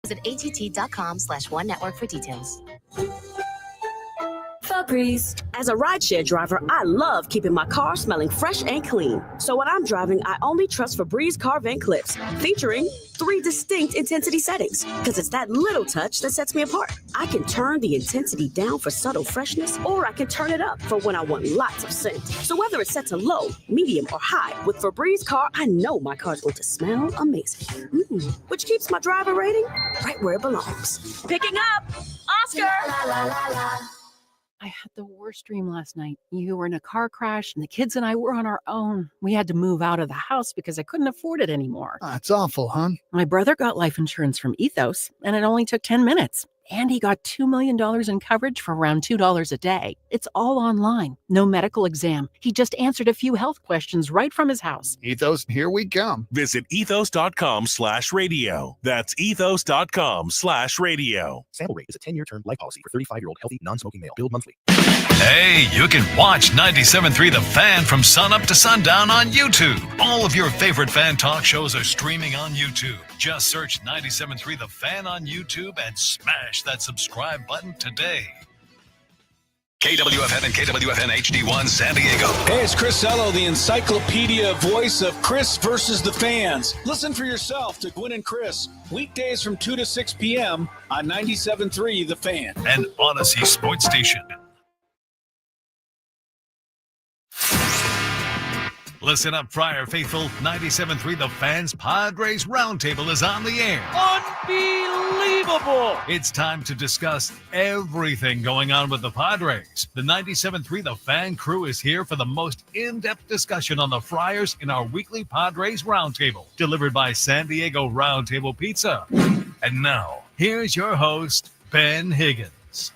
Visit att.com/onenetwork for details. Febreze. As a rideshare driver, I love keeping my car smelling fresh and clean. So when I'm driving, I only trust Febreze car vent clips, featuring 3 distinct intensity settings, because it's that little touch that sets me apart. I can turn the intensity down for subtle freshness, or I can turn it up for when I want lots of scent. So whether it's set to low, medium, or high, with Febreze car, I know my car's going to smell amazing. Which keeps my driver rating right where it belongs. Picking up, Oscar! La, la, la, la. I had the worst dream last night. You were in a car crash, and the kids and I were on our own. We had to move out of the house because I couldn't afford it anymore. That's awful, hon. My brother got life insurance from Ethos, and it only took 10 minutes. And he got $2 million in coverage for around $2 a day. It's all online. No medical exam. He just answered a few health questions right from his house. Ethos, here we come. Visit ethos.com/radio. That's ethos.com/radio. Sample rate is a 10-year term life policy for 35-year-old healthy, non-smoking male. Billed monthly. Hey, you can watch 97.3 The Fan from sunup to sundown on YouTube. All of your favorite fan talk shows are streaming on YouTube. Just search 97.3 The Fan on YouTube and smash that subscribe button today. KWFN and KWFN HD1 San Diego. Hey, it's Chris Ello, the encyclopedia voice of Chris versus the fans. Listen for yourself to Gwynn and Chris, weekdays from 2 to 6 p.m. on 97.3 The Fan. And Odyssey Sports Station. Listen up, Friar Faithful. 97.3 The Fans Padres Roundtable is on the air. Unbelievable! It's time to discuss everything going on with the Padres. The 97.3 The Fan crew is here for the most in-depth discussion on the Friars in our weekly Padres Roundtable, delivered by San Diego Roundtable Pizza. And now, here's your host, Ben Higgins.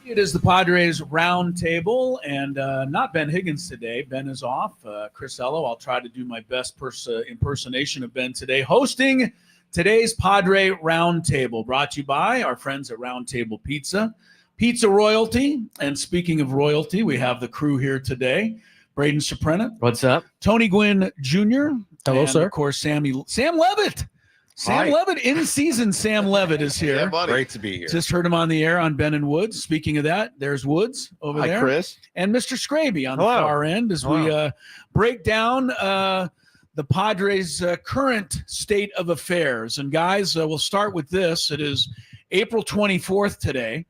It is the Padres Roundtable, and not Ben Higgins today. Ben is off. Chris Ello, I'll try to do my best impersonation of Ben today, hosting today's Padre Roundtable, brought to you by our friends at Roundtable Pizza, Pizza Royalty. And speaking of royalty, we have the crew here today. Braden Surprenant. What's up? Tony Gwynn Jr. Hello, and sir. of course, Sam Levitt. Sam Levitt, in season, Sam Levitt is here. Yeah, buddy. Great to be here. Just heard him on the air on Ben and Woods. Speaking of that, there's Woods over there. Hi, Chris. And Mr. Skraby on Hello. the far end as we break down the Padres' current state of affairs. And guys, we'll start with this. It is April 24th today.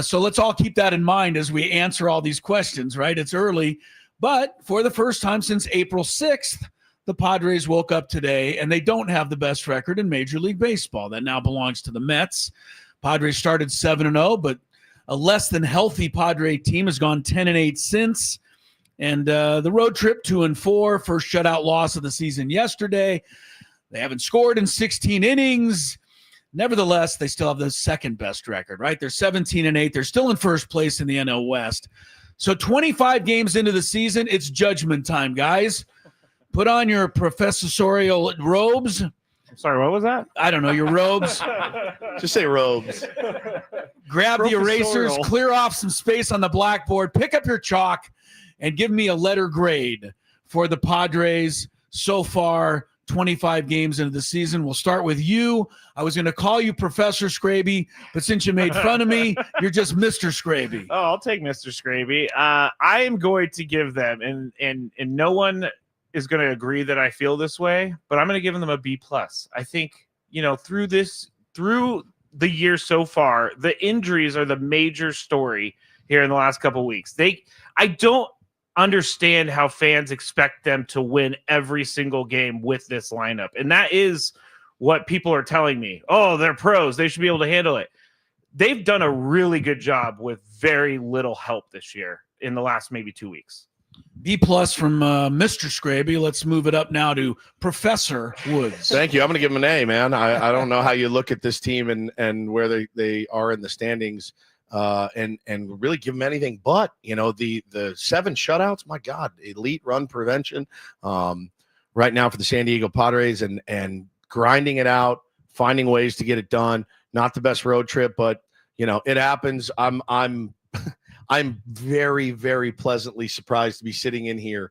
So let's all keep that in mind as we answer all these questions, right? It's early, but for the first time since April 6th, the Padres woke up today, and they don't have the best record in Major League Baseball. That now belongs to the Mets. Padres started 7-0, but a less than healthy Padre team has gone 10-8 since. And the road trip 2-4, first shutout loss of the season yesterday. They haven't scored in 16 innings. Nevertheless, they still have the second best record, right? They're 17-8. They're still in first place in the NL West. So 25 games into the season, it's judgment time, guys. Put on your professorial robes. Sorry, what was that? I don't know, your robes. Just say robes. Grab the erasers, clear off some space on the blackboard, pick up your chalk, and give me a letter grade for the Padres so far, 25 games into the season. We'll start with you. I was going to call you Professor Skraby, but since you made fun of me, you're just Mr. Skraby. Oh, I'll take Mr. Skraby. I am going to give them, and no one is going to agree that I feel this way, but I'm going to give them a B+. I think, through the year so far, the injuries are the major story here in the last couple of weeks. I don't understand how fans expect them to win every single game with this lineup. And that is what people are telling me. Oh, they're pros. They should be able to handle it. They've done a really good job with very little help this year in the last maybe 2 weeks. B+ from Mr. Skraby. Let's move it up now to Professor Woods. Thank you. I'm going to give him an A, man. I don't know how you look at this team and where they are in the standings and really give them anything but, the 7 shutouts. My God, elite run prevention right now for the San Diego Padres and grinding it out, finding ways to get it done. Not the best road trip, but, it happens. I'm very, very pleasantly surprised to be sitting in here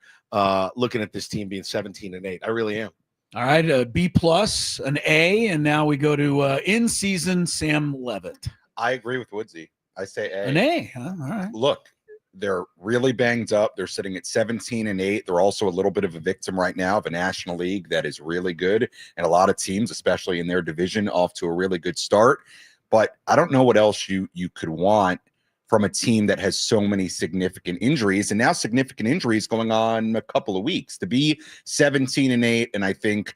looking at this team being 17-8. I really am. All right, a B plus, an A, and now we go to in-season Sam Levitt. I agree with Woodsy. I say A. An A, huh? All right. Look, they're really banged up. They're sitting at 17-8. They're also a little bit of a victim right now of a National League that is really good, and a lot of teams, especially in their division, off to a really good start. But I don't know what else you could want from a team that has so many significant injuries, and now significant injuries going on a couple of weeks. To be 17-8, and I think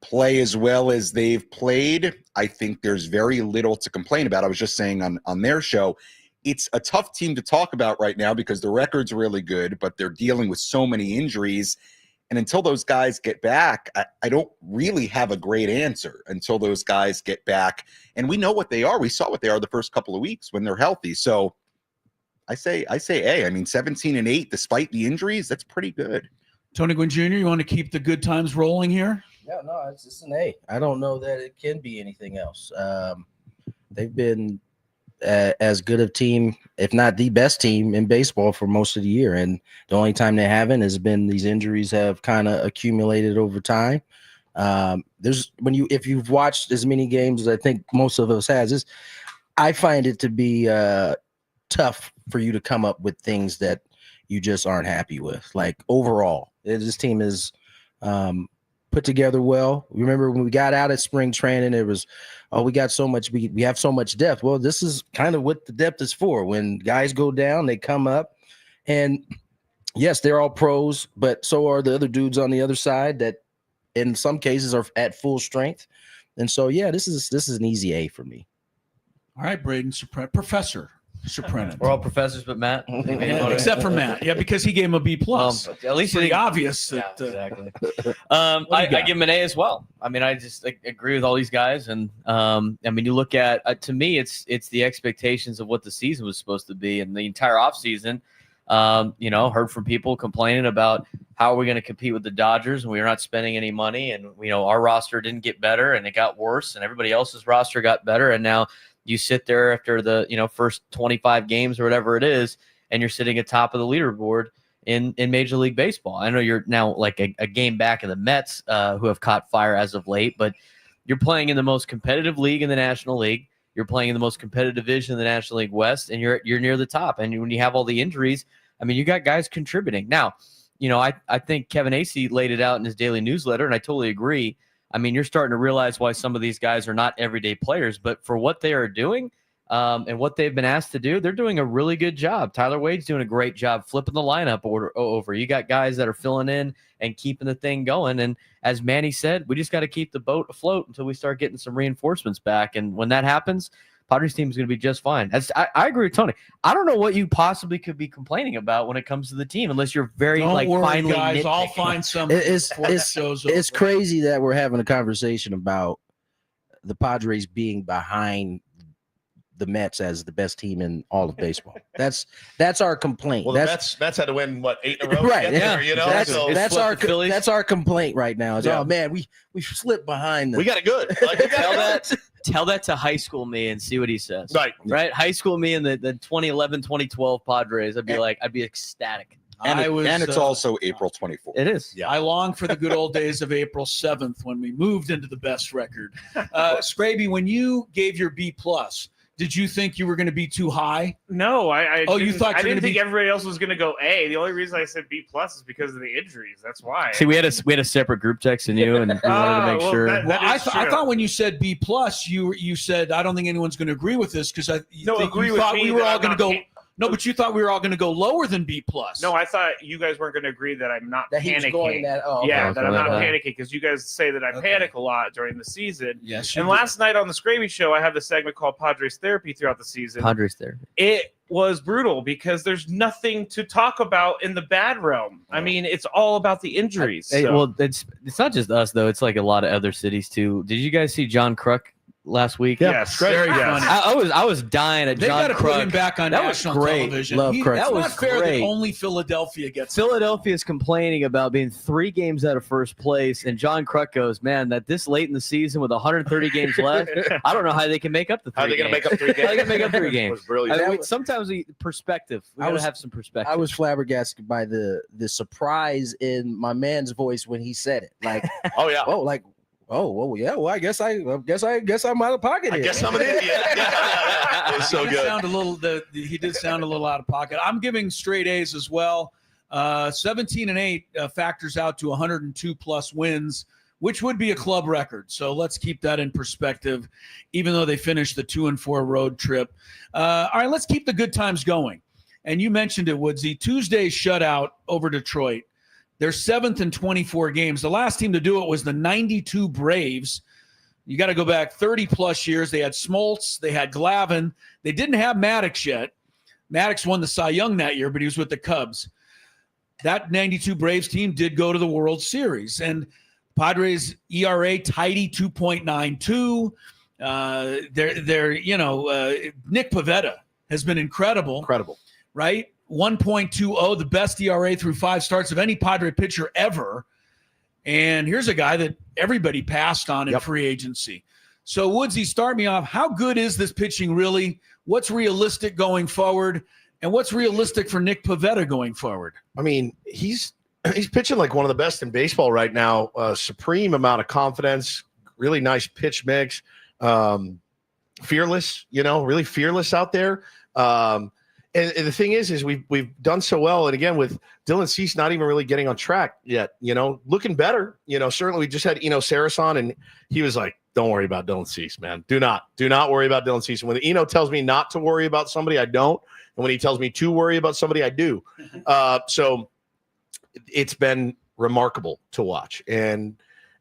play as well as they've played, I think there's very little to complain about. I was just saying on their show, it's a tough team to talk about right now because the record's really good, but they're dealing with so many injuries. And until those guys get back, I don't really have a great answer until those guys get back. And we know what they are. We saw what they are the first couple of weeks when they're healthy. So I say A. I mean, 17-8, despite the injuries, that's pretty good. Tony Gwynn Jr., you want to keep the good times rolling here? Yeah, no, it's just an A. I don't know that it can be anything else. They've been as good a team, if not the best team in baseball for most of the year. And the only time they haven't has been these injuries have kind of accumulated over time. If you've watched as many games as I think most of us has, I find it to be tough for you to come up with things that you just aren't happy with. Like overall, this team is put together well. Remember when we got out at spring training, it was, we got so much, we have so much depth. Well, this is kind of what the depth is for. When guys go down, they come up, and yes, they're all pros, but so are the other dudes on the other side that in some cases are at full strength. And so, yeah, this is an easy A for me. All right, Braden Surprenant, Professor Surprenant. We're all professors, but Matt. Yeah, except for Matt. Yeah, because he gave him a B plus. At least it's obvious. That, exactly. I give him an A as well. I mean, I just agree with all these guys, and I mean, you look at to me, it's the expectations of what the season was supposed to be, and the entire offseason. Heard from people complaining about how are we going to compete with the Dodgers, and we are not spending any money, and our roster didn't get better, and it got worse, and everybody else's roster got better, and now you sit there after the first 25 games or whatever it is, and you're sitting atop of the leaderboard in Major League Baseball. I know you're now like a game back of the Mets, who have caught fire as of late, but you're playing in the most competitive league in the National League. You're playing in the most competitive division in the National League West, and you're near the top. And when you have all the injuries, I mean, you got guys contributing. Now, I think Kevin Acee laid it out in his daily newsletter, and I totally agree. I mean, you're starting to realize why some of these guys are not everyday players, but for what they are doing and what they've been asked to do, they're doing a really good job. Tyler Wade's doing a great job flipping the lineup over. You got guys that are filling in and keeping the thing going. And as Manny said, we just got to keep the boat afloat until we start getting some reinforcements back. And when that happens, Padres team is going to be just fine. I agree with Tony. I don't know what you possibly could be complaining about when it comes to the team, unless you're very finally guys. I'll find some. It's crazy that we're having a conversation about the Padres being behind the Mets as the best team in all of baseball. That's our complaint. Well, Mets had to win 8 in a row. Right. Yeah. There, that's our complaint right now. Oh man, we slipped behind them. We got it good. Tell that to high school me and see what he says. Right. High school me and the 2011, 2012 Padres. I'd be ecstatic. And it's also April 24th. It is. Yeah. I long for the good old days of April 7th when we moved into the best record. Skraby, when you gave your B plus, did you think you were going to be too high? No, I didn't think be... everybody else was going to go A. The only reason I said B plus is because of the injuries. That's why. See, we had a separate group text in you, and we wanted to make sure. I thought when you said B plus, you said I don't think anyone's going to agree with this because you thought we were all going to go. No, but you thought we were all going to go lower than B plus. No, I thought you guys weren't going to agree that I'm not panicking. That I'm not panicking because you guys say that I panic a lot during the season. Yes. And last night on the Skraby Show, I have the segment called Padres Therapy throughout the season. Padres Therapy. It was brutal because there's nothing to talk about in the bad realm. I mean, it's all about the injuries. Well, it's not just us though. It's like a lot of other cities too. Did you guys see John Kruk last week? Yeah, Yes, Very yes. funny. I was dying at They John got to put him Krug. back on That was national great. television. Love Krug. It's That not was fair great. that only Philadelphia gets. Philadelphia's complaining about being 3 games out of first place, and John Kruk goes, "Man, that this late in the season with 130 games left, I don't know how they can make up the 3 How are they going to games. make up 3 games? How they going to make up 3 It games? was brilliant. Sometimes perspective. We got to have some perspective. I was flabbergasted by the surprise in my man's voice when he said it. Like, Oh yeah. yeah. Well, I guess I'm out of pocket. I here. guess I'm an idiot. It was so He good. he did sound a little out of pocket. I'm giving straight A's as well. 17-8 factors out to 102 plus wins, which would be a club record. So let's keep that in perspective, even though they finished the 2-4 road trip. All right, let's keep the good times going. And you mentioned it, Woodsy. Tuesday's shutout over Detroit. They're 7th in 24 games. The last team to do it was the 92 Braves. You got to go back 30 plus years. They had Smoltz. They had Glavine. They didn't have Maddox yet. Maddox won the Cy Young that year, but he was with the Cubs. That 92 Braves team did go to the World Series. And Padres ERA tidy 2.92. Nick Pivetta has been incredible. Right? 1.20, the best ERA through 5 starts of any Padre pitcher ever. And here's a guy that everybody passed on in free agency. So, Woodsy, start me off. How good is this pitching really? What's realistic going forward? And what's realistic for Nick Pivetta going forward? I mean, he's pitching like one of the best in baseball right now. Supreme amount of confidence, really nice pitch mix, fearless, really fearless out there. And the thing is we've done so well. And again, with Dylan Cease not even really getting on track yet, looking better. Certainly we just had Eno Saris on, and he was like, "Don't worry about Dylan Cease, man. Do not worry about Dylan Cease." And when Eno tells me not to worry about somebody, I don't. And when he tells me to worry about somebody, I do. So it's been remarkable to watch, and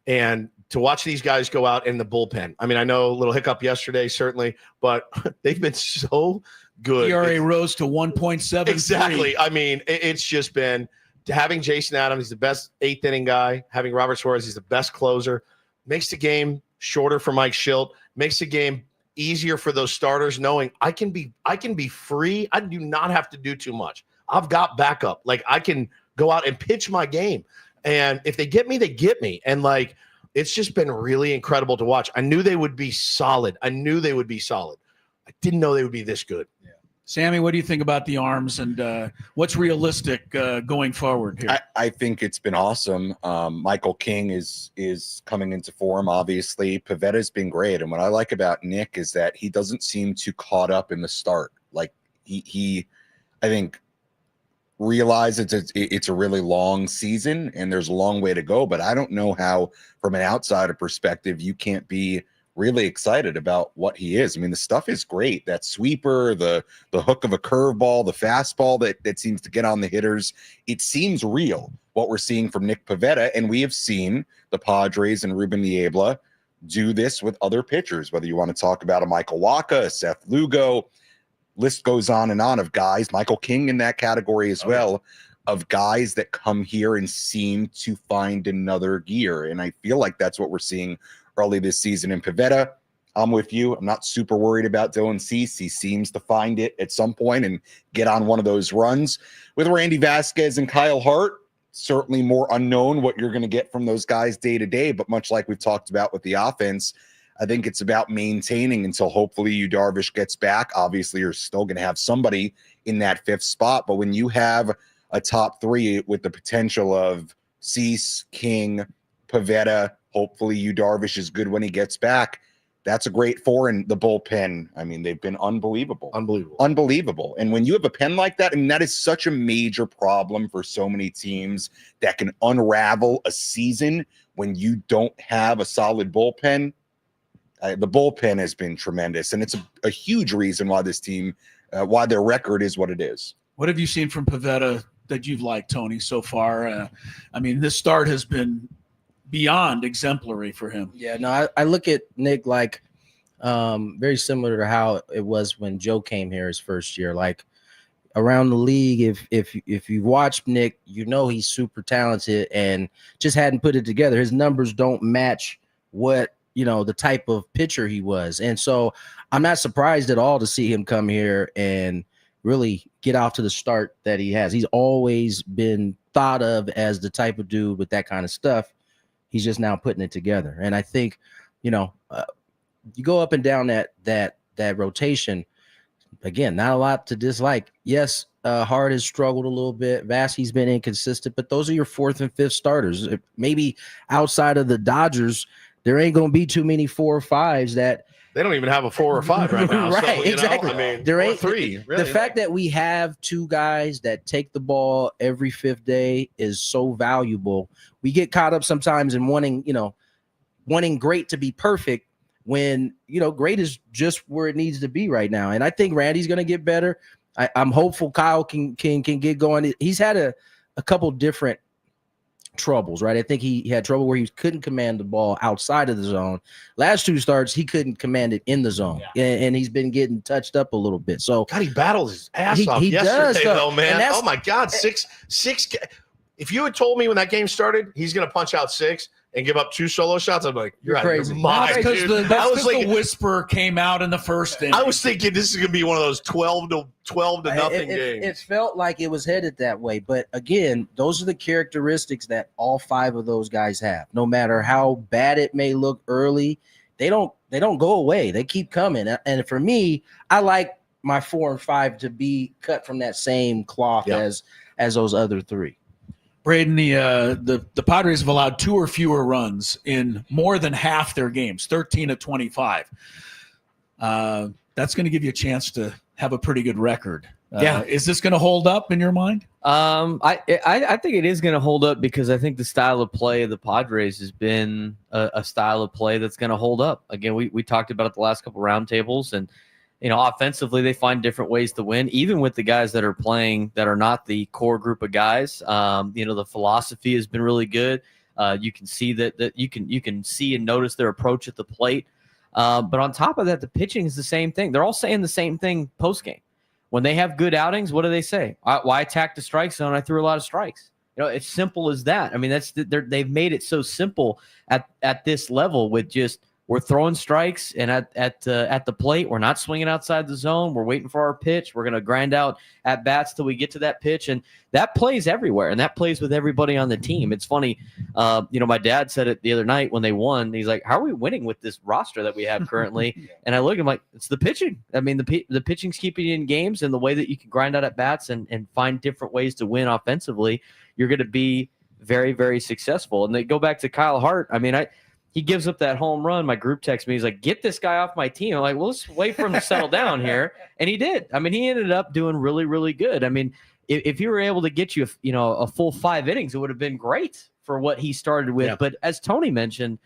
to watch these guys go out in the bullpen. I mean, I know a little hiccup yesterday, certainly, but they've been so good. ERA rose to 1.7. Exactly. I mean, it's just been having Jason Adams, he's the best 8th inning guy. Having Robert Suarez, he's the best closer. Makes the game shorter for Mike Schilt. Makes the game easier for those starters, knowing I can be free. I do not have to do too much. I've got backup. Like, I can go out and pitch my game. And if they get me, they get me. And like, it's just been really incredible to watch. I knew they would be solid. I didn't know they would be this good. Sammy, what do you think about the arms, and what's realistic going forward here? I think it's been awesome. Michael King is coming into form, obviously. Pavetta's been great. And what I like about Nick is that he doesn't seem too caught up in the start. Like he I think, realizes it's a really long season and there's a long way to go. But I don't know how, from an outsider perspective, you can't be really excited about what he is. I mean, the stuff is great. That sweeper, the hook of a curveball, the fastball that seems to get on the hitters. It seems real, what we're seeing from Nick Pivetta. And we have seen the Padres and Ruben Niebla do this with other pitchers, whether you want to talk about a Michael Wacha, a Seth Lugo, list goes on of guys, Michael King in that category as well, of guys that come here and seem to find another gear. And I feel like that's what we're seeing early this season in Pivetta. I'm with you. I'm not super worried about Dylan Cease. He seems to find it at some point and get on one of those runs. With Randy Vasquez and Kyle Hart, certainly more unknown what you're going to get from those guys day to day. But much like we've talked about with the offense, I think it's about maintaining until hopefully Yu Darvish gets back. Obviously, you're still going to have somebody in that 5th spot. But when you have a top 3 with the potential of Cease, King, Pivetta, hopefully Yu Darvish is good when he gets back, that's a great 4. And the bullpen, I mean, they've been unbelievable. And when you have a pen like that, and that is such a major problem for so many teams that can unravel a season when you don't have a solid bullpen. The bullpen has been tremendous, and it's a huge reason why this team, why their record is what it is. What have you seen from Pivetta that you've liked, Tony, so far? I mean, this start has been beyond exemplary for him. Yeah, no, I look at Nick like very similar to how it was when Joe came here his first year. Like, around the league, if you watch Nick, you know he's super talented and just hadn't put it together. His numbers don't match what the type of pitcher he was. And so I'm not surprised at all to see him come here and really get off to the start that he has. He's always been thought of as the type of dude with that kind of stuff. He's just now putting it together. And I think, you go up and down that rotation. Again, not a lot to dislike. Yes, Hart has struggled a little bit. Vasky's been inconsistent, but those are your 4th and 5th starters. Maybe outside of the Dodgers, there ain't going to be too many 4 or 5s that they don't even have a 4 or 5 right now. Right, so, exactly. There ain't 3. Really. The fact that we have 2 guys that take the ball every 5th day is so valuable. We get caught up sometimes in wanting great to be perfect when, great is just where it needs to be right now. And I think Randy's going to get better. I'm hopeful Kyle can get going. He's had a couple different troubles, right? I think he had trouble where he couldn't command the ball outside of the zone. Last 2 starts, he couldn't command it in the zone, and he's been getting touched up a little bit. So God, he battles his ass off yesterday, though, man. Oh my God, six. If you had told me when that game started, he's going to punch out 6 and give up 2 solo shots, I'm like, you're crazy. That's because the whisper came out in the first inning. I was thinking this is going to be one of those 12 to nothing games. It felt like it was headed that way. But again, those are the characteristics that all 5 of those guys have. No matter how bad it may look early, they don't go away. They keep coming. And for me, I like my 4 and 5 to be cut from that same cloth as those other 3. Braden, the Padres have allowed 2 or fewer runs in more than half their games, 13 of 25. That's going to give you a chance to have a pretty good record. Is this going to hold up in your mind? I think it is going to hold up because I think the style of play of the Padres has been a style of play that's going to hold up. Again, we talked about it the last couple roundtables, and offensively, they find different ways to win, even with the guys that are playing that are not the core group of guys. The philosophy has been really good. You can see that you can see and notice their approach at the plate. But on top of that, the pitching is the same thing. They're all saying the same thing post game. When they have good outings, what do they say? Why attack the strike zone? I threw a lot of strikes. It's simple as that. I mean, they've made it so simple at this level with just. We're throwing strikes, and at the plate, we're not swinging outside the zone. We're waiting for our pitch. We're going to grind out at bats till we get to that pitch, and that plays everywhere, and that plays with everybody on the team. It's funny, my dad said it the other night when they won. He's like, "How are we winning with this roster that we have currently?" And I look at him like, "It's the pitching. I mean, the pitching's keeping you in games, and the way that you can grind out at bats and find different ways to win offensively, you're going to be very, very successful." And they go back to Kyle Hart. I mean, he gives up that home run. My group texts me. He's like, "Get this guy off my team." I'm like, "Well, let's wait for him to settle down here." And he did. I mean, he ended up doing really, really good. I mean, if he were able to get you, a full 5 innings, it would have been great for what he started with. Yeah. But as Tony mentioned,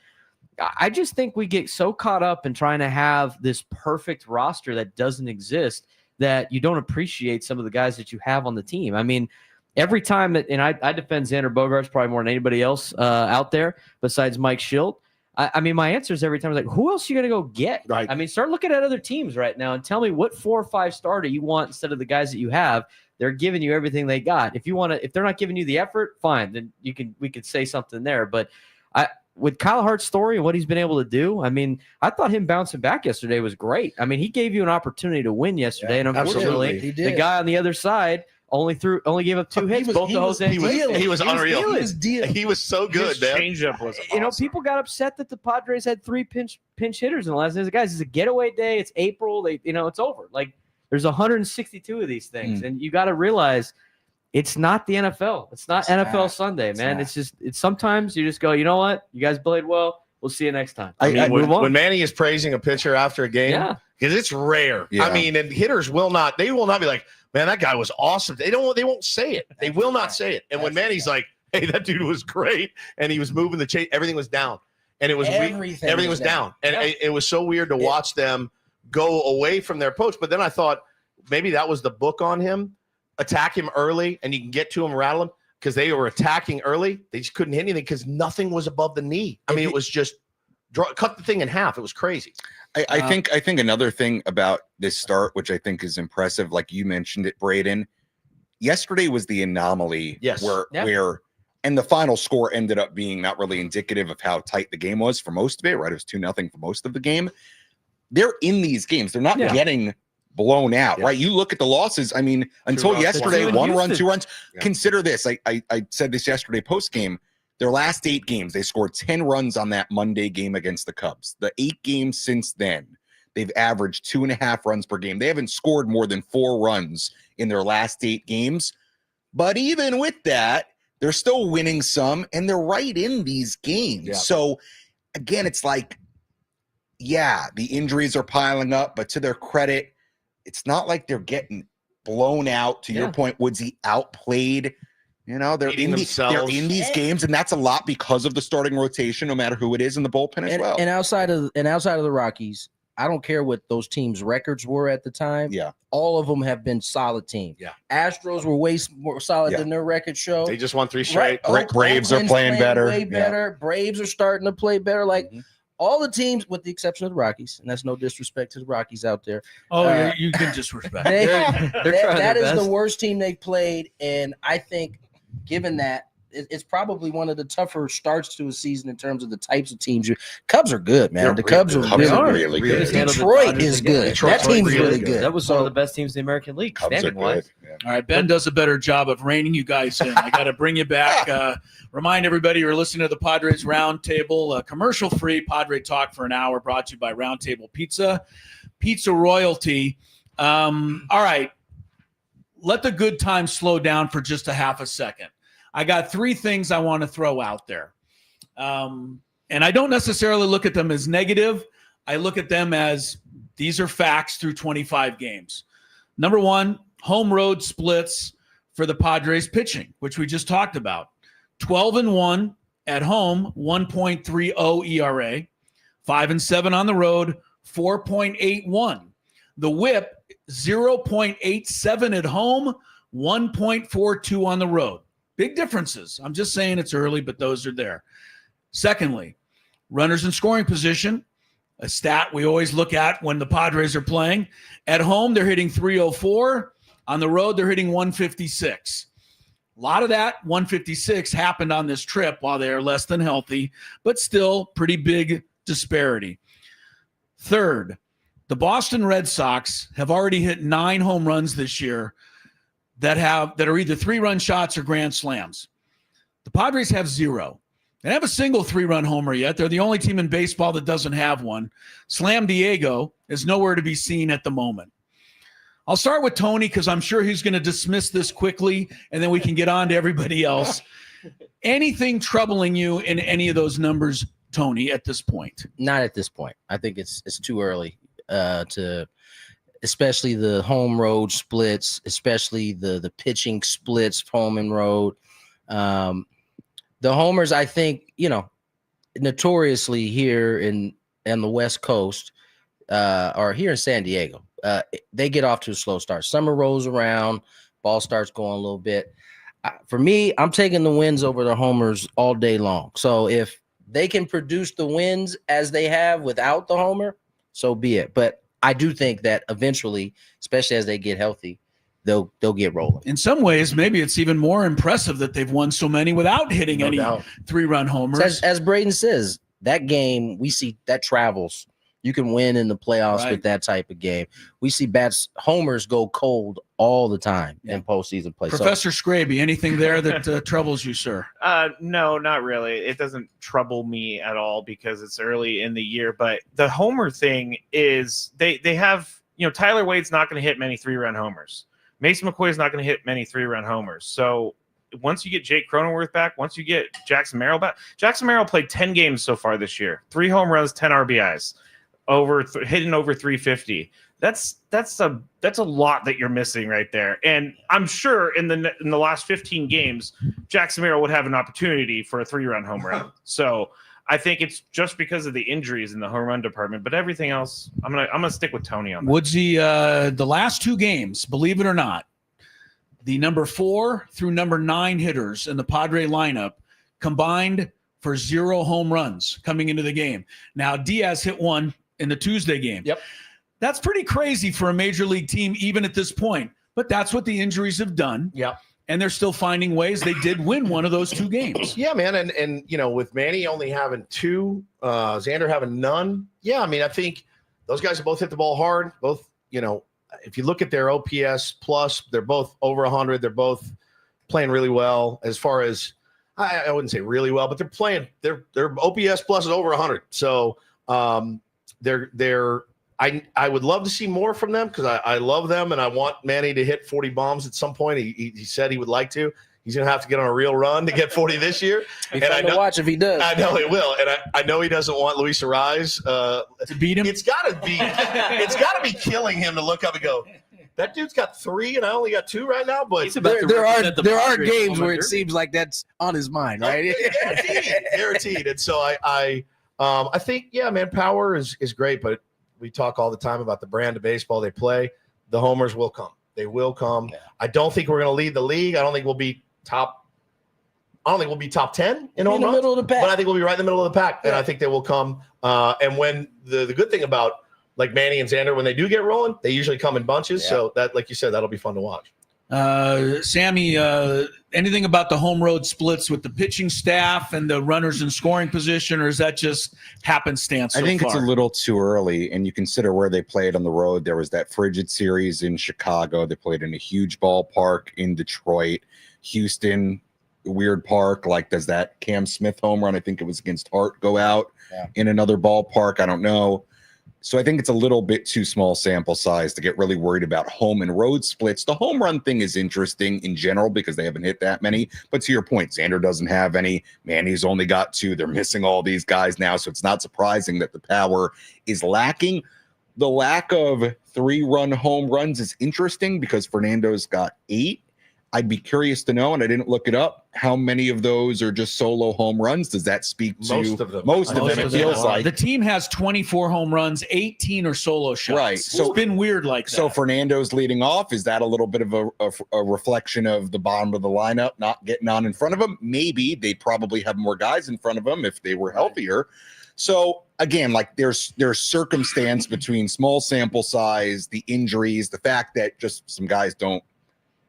I just think we get so caught up in trying to have this perfect roster that doesn't exist that you don't appreciate some of the guys that you have on the team. I mean, every time that, and I defend Xander Bogaerts probably more than anybody else out there besides Mike Schilt. I mean, my answer is every time is like, who else are you going to go get? Right. I mean, start looking at other teams right now and tell me what 4 or 5 starter you want instead of the guys that you have. They're giving you everything they got. If they're not giving you the effort, fine. Then we could say something there. But with Kyle Hart's story and what he's been able to do, I mean, I thought him bouncing back yesterday was great. I mean, he gave you an opportunity to win yesterday, and unfortunately, the guy on the other side only gave up 2 hits. Both to Jose. He was unreal. He was so good. His changeup was awesome. People got upset that the Padres had 3 pinch hitters in the last days. Guys, it's a getaway day. It's April. It's over. Like there's 162 of these things, and you got to realize it's not the NFL. It's not NFL Sunday, man. It's sometimes you just go, you know what? You guys played well. We'll see you next time. When Manny is praising a pitcher after a game, because it's rare. Yeah. I mean, and hitters will not be like, man, that guy was awesome. They won't say it. They will not say it. And when Manny's like, hey, that dude was great, and he was moving the chain, everything was down. And it was everything was down. And it was so weird to watch them go away from their approach. But then I thought maybe that was the book on him. Attack him early, and you can get to him, rattle him, because they were attacking early. They just couldn't hit anything because nothing was above the knee. I mean, it was just cut the thing in half. It was crazy. I think another thing about this start, which I think is impressive, like you mentioned it, Braden, yesterday was the anomaly where And the final score ended up being not really indicative of how tight the game was for most of it, right? It was 2-0 for most of the game. They're in these games. They're not getting blown out, right? You look at the losses. I mean, until yesterday, 1 run, 2 runs. Consider this. I said this yesterday post-game. Their last 8 games, they scored 10 runs on that Monday game against the Cubs. The 8 games since then, they've averaged 2.5 runs per game. They haven't scored more than 4 runs in their last 8 games. But even with that, they're still winning some, and they're right in these games. So, again, it's like, the injuries are piling up, but to their credit, it's not like they're getting blown out. To your point, Woodsy, outplayed. You know, they're in these games, and that's a lot because of the starting rotation, no matter who it is in the bullpen as well. And outside of the Rockies, I don't care what those teams' records were at the time. All of them have been solid teams. Astros were way more solid than their record show. They just won 3 straight. Braves are playing better. Way better. Braves are starting to play better. Like all the teams, with the exception of the Rockies, and that's no disrespect to the Rockies out there. Oh, you can disrespect. That is the worst team they've played, and I think, given that, it's probably one of the tougher starts to a season in terms of the types of teams. Cubs are good, man. The Cubs are really good. Detroit is good. That team's really good. That was one of the best teams in the American League, standing wise. All right, Ben does a better job of reining you guys in. I got to bring you back. Remind everybody you're listening to the Padres Roundtable, commercial-free Padre talk for an hour, brought to you by Roundtable Pizza Royalty. All right, let the good times slow down for just a half a second. I got 3 things I want to throw out there. And I don't necessarily look at them as negative. I look at them as these are facts through 25 games. Number 1, home road splits for the Padres pitching, which we just talked about. 12-1 at home, 1.30 ERA. 5-7 on the road, 4.81. The whip, 0.87 at home, 1.42 on the road. Big differences. I'm just saying it's early, but those are there. Secondly, runners in scoring position, a stat we always look at when the Padres are playing. At home, they're hitting 304. On the road, they're hitting 156. A lot of that 156 happened on this trip while they're less than healthy, but still pretty big disparity. Third, the Boston Red Sox have already hit 9 home runs this year that are either 3-run shots or grand slams. The Padres have 0. They have a single 3-run homer yet. They're the only team in baseball that doesn't have one. Slam Diego is nowhere to be seen at the moment. I'll start with Tony because I'm sure he's going to dismiss this quickly, and then we can get on to everybody else. Anything troubling you in any of those numbers, Tony, at this point? Not at this point. I think it's too early to – especially the home road splits, especially the pitching splits, home and road. The homers, I think, notoriously here in the West Coast or here in San Diego, they get off to a slow start. Summer rolls around, ball starts going a little bit. For me, I'm taking the wins over the homers all day long. So if they can produce the wins as they have without the homer, so be it. But I do think that eventually, especially as they get healthy, they'll get rolling. In some ways, maybe it's even more impressive that they've won so many without hitting any 3-run homers. As Braden says, that game, we see that travels. You can win in the playoffs with that type of game. We see homers go cold all the time in postseason play. Professor Skraby, anything there that troubles you, sir? No, not really. It doesn't trouble me at all because it's early in the year. But the homer thing is they have, Tyler Wade's not going to hit many 3-run homers. Mason McCoy's not going to hit many 3-run homers. So once you get Jake Cronenworth back, once you get Jackson Merrill back, Jackson Merrill played 10 games so far this year, 3 home runs, 10 RBIs. Hitting over 350. That's a lot that you're missing right there. And I'm sure in the last 15 games, Jackson Merrill would have an opportunity for a 3-run home run. So I think it's just because of the injuries in the home run department. But everything else, I'm gonna stick with Tony on that. Woodsy, the last 2 games, believe it or not, the number 4 through number 9 hitters in the Padre lineup combined for 0 home runs coming into the game. Now Diaz hit 1 in the Tuesday game. Yep. That's pretty crazy for a major league team, even at this point. But that's what the injuries have done. Yep. and they're still finding ways. They did win one of those 2 games. Yeah, man. And with Manny only having 2, Xander having none. Yeah, I mean, I think those guys have both hit the ball hard. Both, if you look at their OPS plus, they're both over 100. They're both playing really well. As far as I wouldn't say really well, but they're playing. Their OPS plus is over 100. So I would love to see more from them because I love them and I want Manny to hit 40 bombs at some point. He said he would like to. He's going to have to get on a real run to get 40 this year. Be fun to watch if he does. I know it will, and I know he doesn't want Luis Arraez to beat him. It's got to be killing him to look up and go, that dude's got 3 and I only got 2 right now. But there are games where it seems like that's on his mind, right? Guaranteed. And so I think, yeah, man, power is great, but we talk all the time about the brand of baseball they play. The homers will come. They will come. Yeah. I don't think we're going to lead the league. I don't think we'll be top 10 in home runs, middle of the pack. But I think we'll be right in the middle of the pack, and I think they will come. And when the good thing about like Manny and Xander, when they do get rolling, they usually come in bunches. Yeah. So that, like you said, that'll be fun to watch. Sammy, anything about the home road splits with the pitching staff and the runners in scoring position, or is that just happenstance? I think it's a little too early, and you consider where they played on the road. There was that frigid series in Chicago. They played in a huge ballpark in Detroit, Houston, weird park. Like, does that Cam Smith home run, I think it was against Hart, go out in another ballpark? I don't know. So I think it's a little bit too small sample size to get really worried about home and road splits. The home run thing is interesting in general because they haven't hit that many. But to your point, Xander doesn't have any. Manny's only got 2. They're missing all these guys now. So it's not surprising that the power is lacking. The lack of 3-run home runs is interesting because Fernando's got 8. I'd be curious to know, and I didn't look it up, how many of those are just solo home runs. Does that speak to most of them? It feels like the team has 24 home runs, 18 are solo shots. Right. So it's been weird like that. So Fernando's leading off. Is that a little bit of a reflection of the bottom of the lineup not getting on in front of him? Maybe they probably have more guys in front of them if they were healthier. So again, like there's circumstance between small sample size, the injuries, the fact that just some guys don't.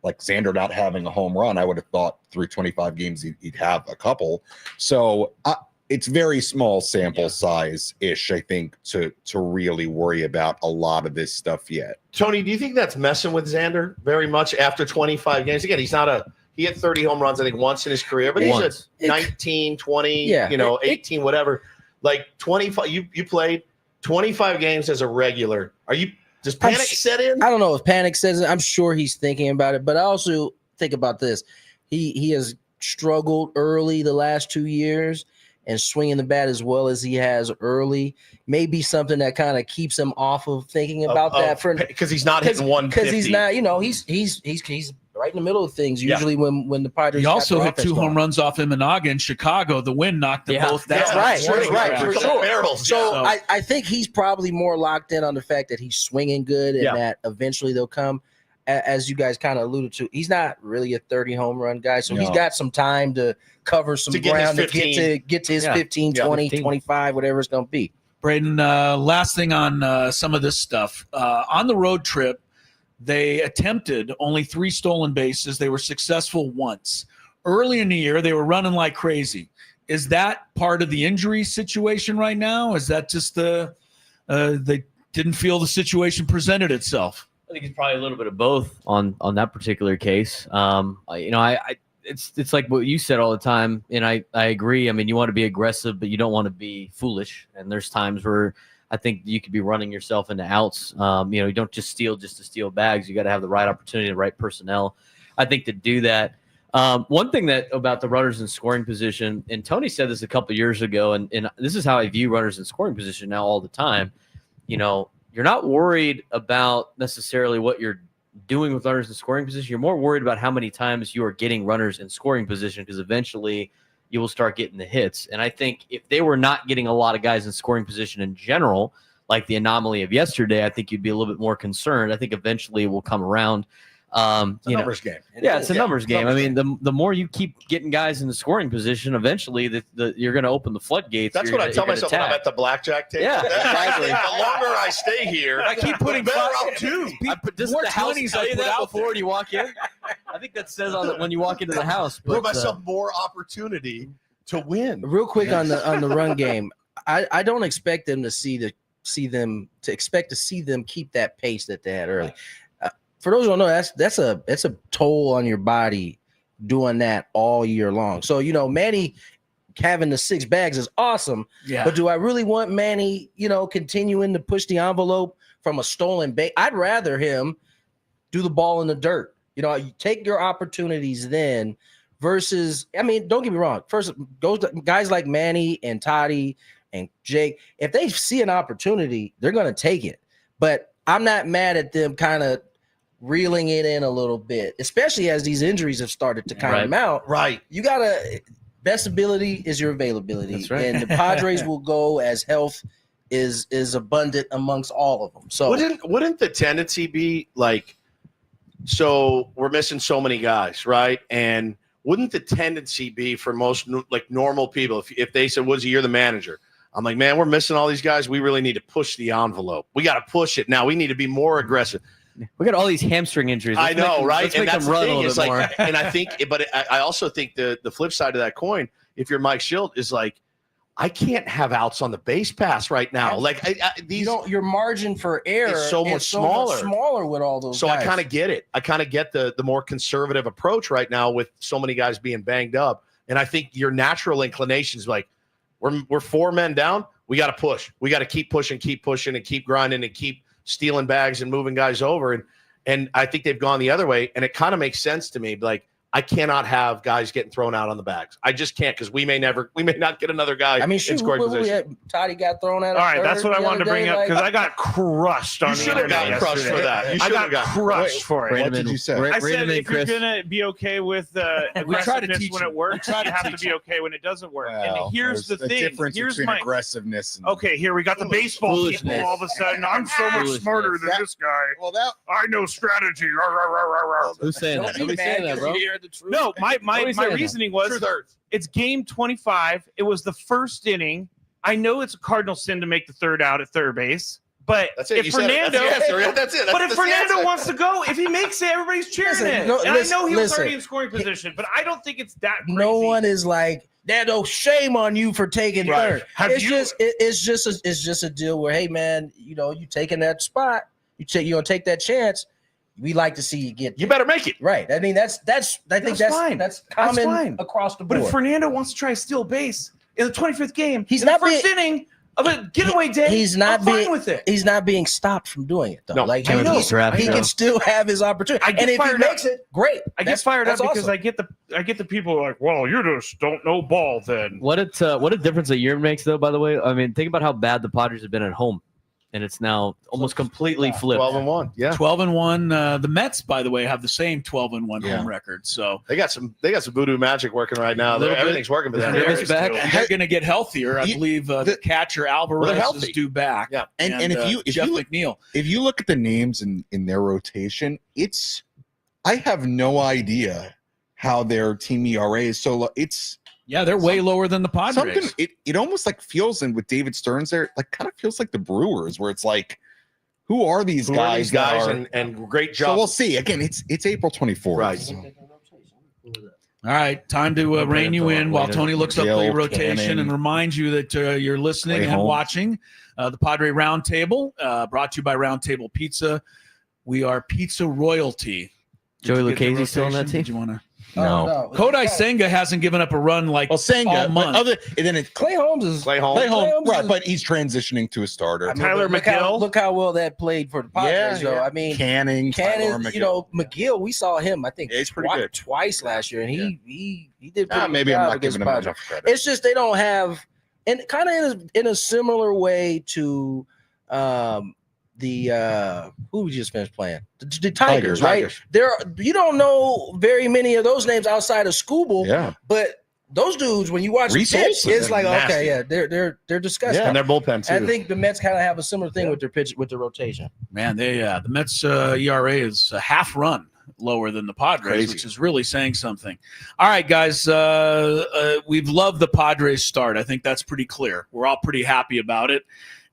Like Xander not having a home run, I would have thought through 25 games he'd have a couple. So it's very small sample size-ish, I think, to really worry about a lot of this stuff yet. Tony, do you think that's messing with Xander very much after 25 games? Again, he had 30 home runs, I think, once in his career, but he's at 19, 20, 18, whatever. Like 25, you played 25 games as a regular. Does panic set in? I don't know if panic sets in. I'm sure he's thinking about it, but I also think about this. He has struggled early the last 2 years, and swinging the bat as well as he has early may be something that kind of keeps him off of thinking about that because he's not hitting 150. Because he's not, he's right in the middle of things. Usually when the Padres, he also hit 2 home runs off Imanaga in Chicago. The wind knocked them both down. That's right, for sure. Barrels. So I think he's probably more locked in on the fact that he's swinging good and that eventually they'll come. As you guys kind of alluded to, he's not really a 30 home run guy, so he's got some time to cover some ground to get to his 15, 20, 25, whatever it's going to be. Braden, last thing on some of this stuff. On the road trip, they attempted only 3 stolen bases. They were successful once. Early in the year, they were running like crazy. Is that part of the injury situation right now? Is that just they didn't feel the situation presented itself? I think it's probably a little bit of both on that particular case. It's like what you said all the time, and I agree. I mean, you want to be aggressive, but you don't want to be foolish. And there's times where I think you could be running yourself into outs. You don't just steal to steal bags. You got to have the right opportunity, the right personnel, I think, to do that. One thing that about the runners in scoring position, and Tony said this a couple of years ago, and this is how I view runners in scoring position now all the time. You're not worried about necessarily what you're doing with runners in scoring position. You're more worried about how many times you are getting runners in scoring position, because eventually you will start getting the hits. And I think if they were not getting a lot of guys in scoring position in general, like the anomaly of yesterday, I think you'd be a little bit more concerned. I think eventually it will come around. It's a numbers game. It's a numbers game. I mean, the more you keep getting guys in the scoring position, eventually you're going to open the floodgates. That's what I tell myself when I'm at the blackjack table. Yeah, exactly. The longer I stay here, I keep putting better out too. Does the house tell you that before you walk in? I think that says on when you walk into the house. Put myself more opportunity to win. Real quick on the run game, I don't expect them to see them keep that pace that they had early. For those who don't know, that's a toll on your body doing that all year long. So Manny having the 6 bags is awesome. Yeah. But do I really want Manny, continuing to push the envelope from a stolen base? I'd rather him do the ball in the dirt. You take your opportunities then versus, don't get me wrong. First, guys like Manny and Toddy and Jake, if they see an opportunity, they're going to take it. But I'm not mad at them kind of reeling it in a little bit, especially as these injuries have started to kind of mount. Right. You got to – best ability is your availability. That's right. And the Padres will go as health is abundant amongst all of them. So wouldn't the tendency be like – so we're missing so many guys, right? And wouldn't the tendency be for most normal people, if they said, Woodsy, you're the manager, I'm like, man, we're missing all these guys. We really need to push the envelope. We got to push it now. We need to be more aggressive. We got all these hamstring injuries. I know, right? Let's and make that's them run the a thing. little It's bit like, more. and I think, but I also think the flip side of that coin, if you're Mike Schilt, is like, I can't have outs on the base pass right now. Like your margin for error is so much smaller with all those. So guys. I kind of get it. I kind of get the more conservative approach right now with so many guys being banged up. And I think your natural inclination is like, we're 4 men down. We got to push. We got to keep pushing, and keep grinding, and keep stealing bags and moving guys over. And I think they've gone the other way. And it kind of makes sense to me. Like, I cannot have guys getting thrown out on the bags. I just can't, because we may not get another guy in scoring position. Toddy got thrown out. All right, that's what I wanted to bring up, because I got crushed on the internet. You should have gotten crushed for that. I got crushed for it. What did you say? I said if you're going to be okay with aggressiveness when it works, you have to be okay when it doesn't work. And here's the thing. Difference between aggressiveness and okay, here we got the baseball people all of a sudden. I'm so much smarter than this guy. Well, I know strategy. Who's saying that? Nobody's saying that, bro. No, my reasoning was it's game 25. It was the first inning. I know it's a cardinal sin to make the third out at third base, but that's it. if Fernando, that's it. But if Fernando wants to go, if he makes it, everybody's cheering it. And I know he was already in scoring position, but I don't think it's that crazy. No one is like, no shame on you for taking third. It's just a deal where, hey man, you taking that spot, you gonna take that chance. We like to see you get. You better make it right. I mean, that's fine. That's common across the board. But if Fernando wants to try a steal base in the 25th game, he's in not the first inning of a getaway day. He's not fine with it. He's not being stopped from doing it though. No, like he can still have his opportunity. And if he makes it, great. I get fired up because I get the people who are like, well, you just don't know ball then. What a difference a year makes, though. By the way, I mean, think about how bad the Padres have been at home. And it's now almost completely flipped. 12-1, yeah. 12-1. The Mets, by the way, have the same 12-1 home record. So they got some voodoo magic working right now. Everything's working for them. They're going to get healthier. I believe the catcher Alvarez is due back. Yeah, and if Jeff McNeil. If you look at the names in their rotation, I have no idea how their team ERA is so low. Yeah, they're way lower than the Padres. It almost like feels, and with David Stearns there, like kind of feels like the Brewers, where it's like, who are these guys? And great job. So we'll see. Again, it's April 24th. Right. So. All right, time to rein you in while Tony looks up the rotation and reminds you that you're listening and watching the Padre Roundtable, brought to you by Roundtable Pizza. We are pizza royalty. Joey Lucchese still on that team? Do you want to? No. Kodai Senga hasn't given up a run like all month. Clay Holmes is Clay Holmes, right? But he's transitioning to a starter. Tyler McGill. Look how well that played for the Padres. Yeah. I mean, Canning, McGill. We saw him. I think it's pretty good twice last year, and he did pretty maybe good I'm job not giving him Padres. enough credit. It's just they don't have, and kind of in a similar way to who we just finished playing the Tigers, right? You don't know very many of those names outside of Skubal, but those dudes, when you watch the pitch, it's like nasty. okay, yeah, they're disgusting. And their bullpen too. I think the Mets kind of have a similar thing with their pitch with the rotation. Man, the Mets ERA is a half run lower than the Padres, which is really saying something. All right, guys, we've loved the Padres start. I think that's pretty clear. We're all pretty happy about it.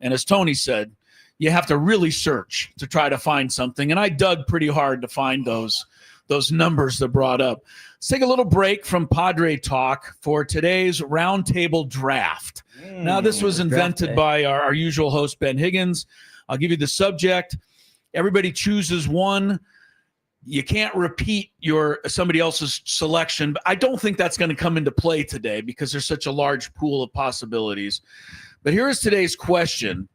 And as Tony said, you have to really search to try to find something. And I dug pretty hard to find those those numbers that brought up. Let's take a little break from Padre talk for today's Roundtable Draft. Now, this was invented by our usual host, Ben Higgins. I'll give you the subject. Everybody chooses one. You can't repeat somebody else's selection, but I don't think that's going to come into play today because there's such a large pool of possibilities. But here is today's question.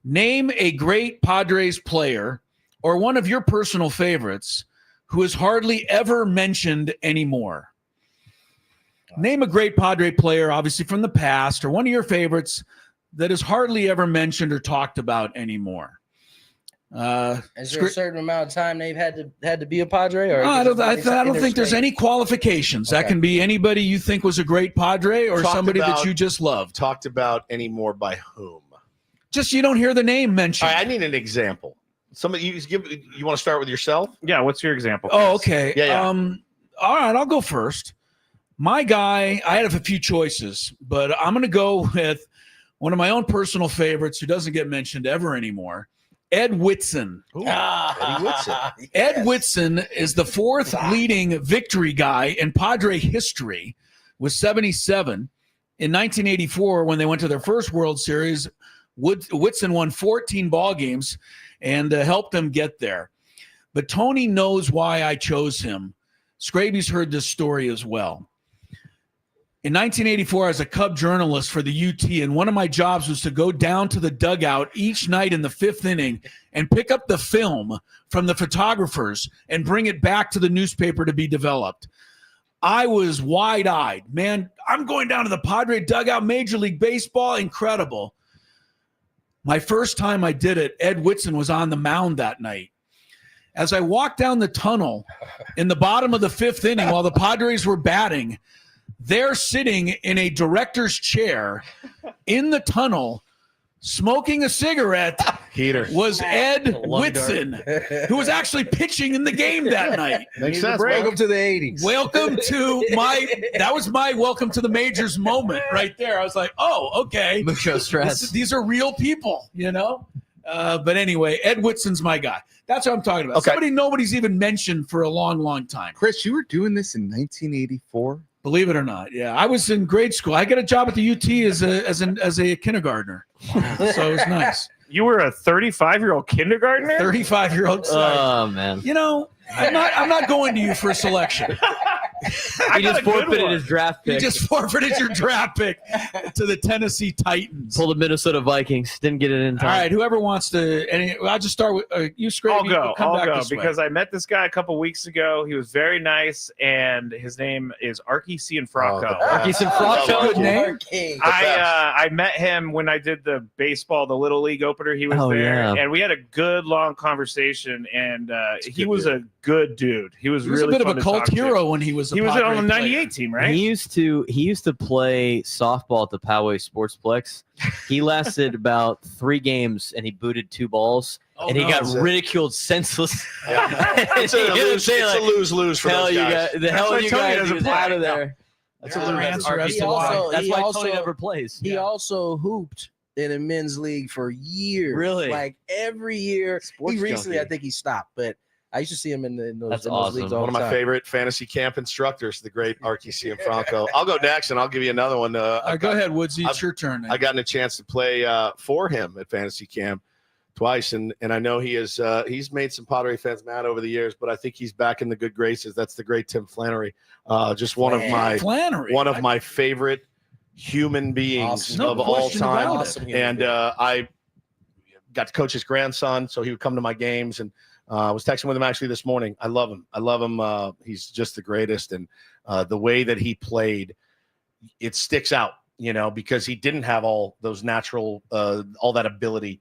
Name a great Padres player or one of your personal favorites who is hardly ever mentioned anymore. Name a great Padre player, obviously from the past, or one of your favorites that is hardly ever mentioned or talked about anymore. Is there a certain amount of time they've had to be a Padre? Or I don't think there's any qualifications. Okay. That can be anybody you think was a great Padre or somebody that you just loved. Talked about anymore by whom? Just you don't hear the name mentioned. All right, I need an example. Somebody you want to start with yourself? Yeah, what's your example? Oh, okay. Yeah. All right, I'll go first. My guy, I had a few choices, but I'm going to go with one of my own personal favorites who doesn't get mentioned ever anymore. Ed Whitson. Eddie Whitson. Yes. Ed Whitson is the fourth leading victory guy in Padre history with 77. In 1984, when they went to their first World Series, Whitson won 14 ball games and helped them get there. But Tony knows why I chose him. Skraby's heard this story as well. In 1984, I was a Cub journalist for the UT, and one of my jobs was to go down to the dugout each night in the fifth inning and pick up the film from the photographers and bring it back to the newspaper to be developed. I was wide-eyed. Man, I'm going down to the Padre dugout, Major League Baseball, incredible. My first time I did it, Ed Whitson was on the mound that night. As I walked down the tunnel in the bottom of the fifth inning while the Padres were batting, they're sitting in a director's chair in the tunnel, smoking a cigarette. Heater. Was Ed Whitson, who was actually pitching in the game that night. Makes sense. Welcome to the 80s. Welcome to that was my welcome to the majors moment right there. I was like, oh, okay. Mucho stress. These are real people, you know? But anyway, Ed Whitson's my guy. That's what I'm talking about. Okay. Somebody nobody's even mentioned for a long, long time. Chris, you were doing this in 1984? Believe it or not, yeah. I was in grade school. I got a job at the UT as a kindergartner. So it was nice. You were a 35-year-old kindergartner? 35-year-old. Oh, man. You know, I'm not going to you for a selection. He just forfeited his draft pick. You just forfeited your draft pick to the Tennessee Titans. Pulled the Minnesota Vikings. Didn't get it in time. All right, whoever wants to. I'll just start with you, Skraby. I'll go because I met this guy a couple weeks ago. He was very nice, and his name is Archie Cianfrocco. Archie Cianfrocco. Good name. I met him when I did the baseball, the Little League opener. He was there, and we had a good long conversation. And he was a good dude. He was really a bit of a cult hero when he was. He was on the '98 team, right? He used to play softball at the Poway Sportsplex. He lasted about 3 games, and he booted 2 balls, and he got ridiculed senseless. Yeah. It's a lose-lose for those guys. The hell you guys are out of there. That's another answer as He to why. That's why Tony never plays. He also hooped in a men's league for years. Really? Like every year. Sports Recently, junkie. I think he stopped, but I used to see him in those That's those leagues all One of the my time. favorite fantasy camp instructors, the great Archie Cianfrocco. I'll go next, and I'll give you another one. Go ahead, Woodsy. It's your turn. I gotten a chance to play for him at fantasy camp twice, and I know he is he's made some Padre fans mad over the years, but I think he's back in the good graces. That's the great Tim Flannery. Just one of my favorite human beings of all time. Awesome. And I got to coach his grandson, so he would come to my games, and I was texting with him actually this morning. I love him. He's just the greatest, and the way that he played, it sticks out, you know, because he didn't have all those natural, all that ability.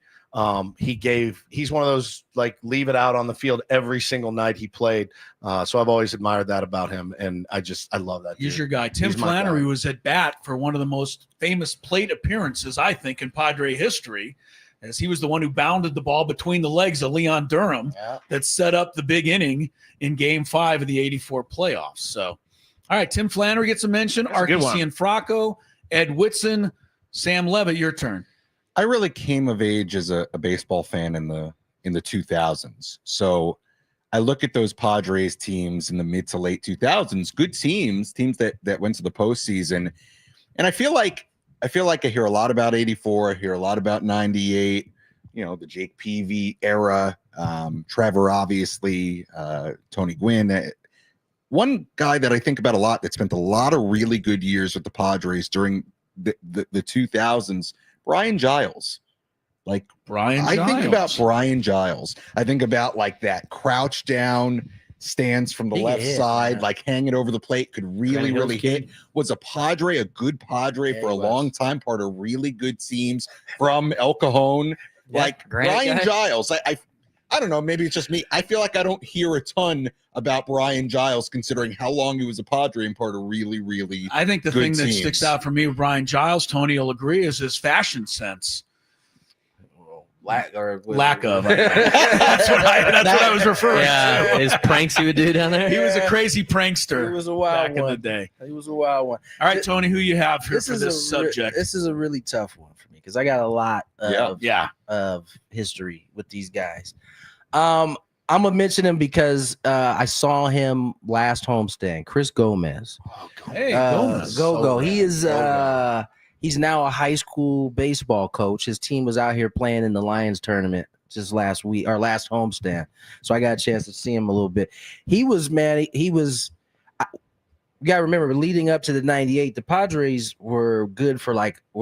He's one of those, like, leave it out on the field every single night he played. So I've always admired that about him, and I love that. He's your guy. Tim Flannery was at bat for one of the most famous plate appearances, I think, in Padre history, as he was the one who bounded the ball between the legs of Leon Durham that set up the big inning in Game 5 of the '84 playoffs. So, all right, Tim Flannery gets a mention. Archie Cianfrocco, Ed Whitson, Sam Levitt, your turn. I really came of age as a baseball fan in the 2000s. So I look at those Padres teams in the mid to late 2000s, good teams that went to the postseason, and I feel like I hear a lot about 84. I hear a lot about 98. The Jake Peavy era, Trevor, obviously, Tony Gwynn. One guy that I think about a lot that spent a lot of really good years with the Padres during the 2000s, Brian Giles. I think about Brian Giles. I think about like that crouch down stance from the left side, like hanging over the plate, could really hit. Was a Padre, a good Padre for a long time, part of really good teams from El Cajon. Brian Giles. I don't know, maybe it's just me. I feel like I don't hear a ton about Brian Giles considering how long he was a Padre and part of really I think the thing that sticks out for me with Brian Giles, Tony will agree, is his fashion sense. Lack of. That's what I was referring to. His pranks he would do down there. He was a crazy prankster. He was a wild back in the day. He was a wild one. All right, Tony, who you have here for this subject? This is a really tough one for me because I got a lot of history with these guys. I'm gonna mention him because I saw him last homestand. Chris Gomez. Hey, Gomez. Go. He is he's now a high school baseball coach. His team was out here playing in the Lions tournament just last week or last homestand. So I got a chance to see him a little bit. You got to remember, leading up to the 98, the Padres were